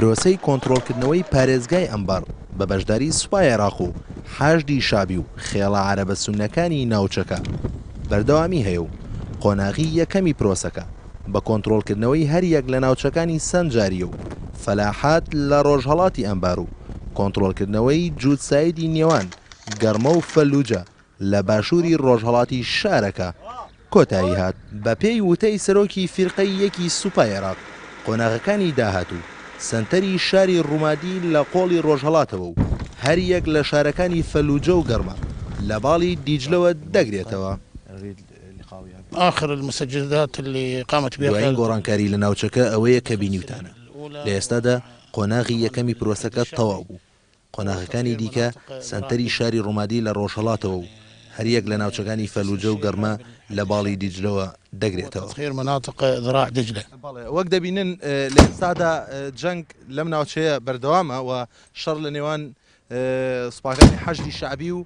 پرۆسەی کۆنتڕۆڵکردنەوەی پارێزگای ئەمبار بە بەشداری سوپای عێراق و حاشدی شابی و خێڵە عەرەبە سوننەکانی ناوچەکە بەردەوامی هەیە و قۆناغی یەکەمی پرۆسەکە بە کۆنتڕۆڵکردنەوەی هەر یەک لە ناوچەکانی سەنجاریە و فەلاحات لە ڕۆژهەڵاتی ئەمبار و کۆنتڕۆڵکردنەوەی جووتسایدی نێوان گەرمە و فەلوجە لە باشووری ڕۆژهەڵاتی شارەکە کۆتایی هات بە پێی وتەی سەرۆکی فیرقەی یەکی سوپای عێراق قۆناغەکانی داهاتوو سنتەری شاری ڕوومادی لە قۆڵی ڕۆژهەڵاتەوە و هەر یەک لە شارەکانی فەلوجە و گەرمە لە باڵی دیجلەوە دەگرێتەوە. آخر المستجدات اللي قامت بها دوایین گۆڕانکاری لە ناوچەکە ئەوەیە کە بینیوتانە لە ئێستادا قۆناغی یەکەمی پرۆسەکە تەواو بوو. قۆناغەکانی دیکە سنتەری شاری ڕوومادی لە ڕۆژهەڵاتەوە و هەر یەک لە ناوچەکانی فەلوجە و گەرمە لە باڵی دیجلەوە دەگرێتەوە. تطهير مناطق ذراع دجلة. وەک دەبینن لە ئێستادا جەنگ لەم ناوچەیە بەردەوامە و شەڕ لە نێوان سوپاکانی حەشدی شعبی و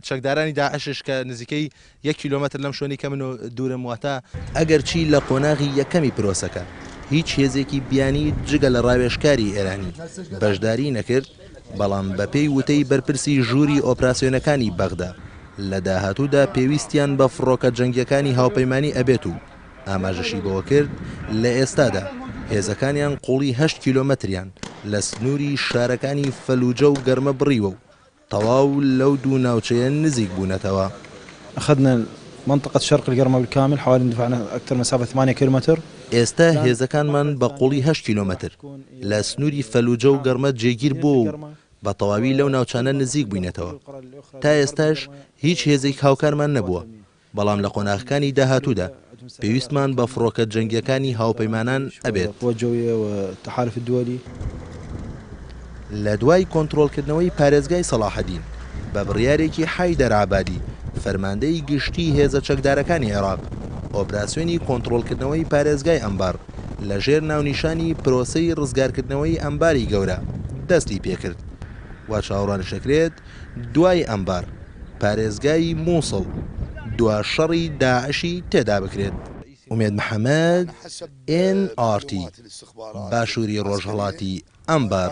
چەکدارانی داعشش کە نزیکەی 1 کیلۆمەتر لەم شوێنی کە من و دوورم واتە ئەگەرچی لە قۆناغی یەکەمی پرۆسەکە هیچ هێزێکی بیانی جگە لە ڕاوێژکاری ئێرانی بەشداری نەکرد، بەڵام بە پێی وتەی بەرپرسی ژووری ئۆپراسیۆنەکانی بەغدا لە داهاتوودا پێویستیان بە فڕۆکە جەنگیەکانی هاوپەیمانی ئەبێت و ئاماژەشی بەوە کرد لە ئێستادا هێزەکانیان قوڵی 8 کیلۆمەتریان لە سنووری شارەکانی فەلوجە و گەرمە بڕیوە و تەواو لەو دوو ناوچەیە نزیک بوونەتەوە. أخذنا منطقة شرق القرمة بالكامل حوالي اندفعنا أكثر مسافة 8 كيلومتر. ئێستا هێزەکانمان بە قوڵی 8 کیلۆمەتر لە سنووری فەلوجە و گەرمە جێگیر بوو و بە تەواوی لەو ناوچانە نزیک بووینەتەوە. تا ئێستاش هیچ هێزێک هاوکارمان نەبووە، بەڵام لە قۆناغەکانی داهاتوودا پێویستمان بە فڕۆکە جەنگیەکانی هاوپەیمانان ئەبێت. لە دوای کۆنتڕۆڵکردنەوەی پارێزگای سەلاحەدین بە بڕیارێکی حایدەر عابادی فەرماندەی گشتی هێزە چەکدارەکانی عێراق، ئۆپراسیۆنی کۆنتڕۆڵکردنەوەی پارێزگای ئەمبار لەژێر ناونیشانی پرۆسەی ڕزگارکردنەوەی ئەمباری گەورە دەستی پێکرد و چاوەڕوانشەکرێت دوای ئەمبار پارێزگای مووسڵ دوا شەڕی داعشی تێدا بکرێت. ئومێد محەممەد، NRT، باشووری ڕۆژهەڵاتی ئەمبار.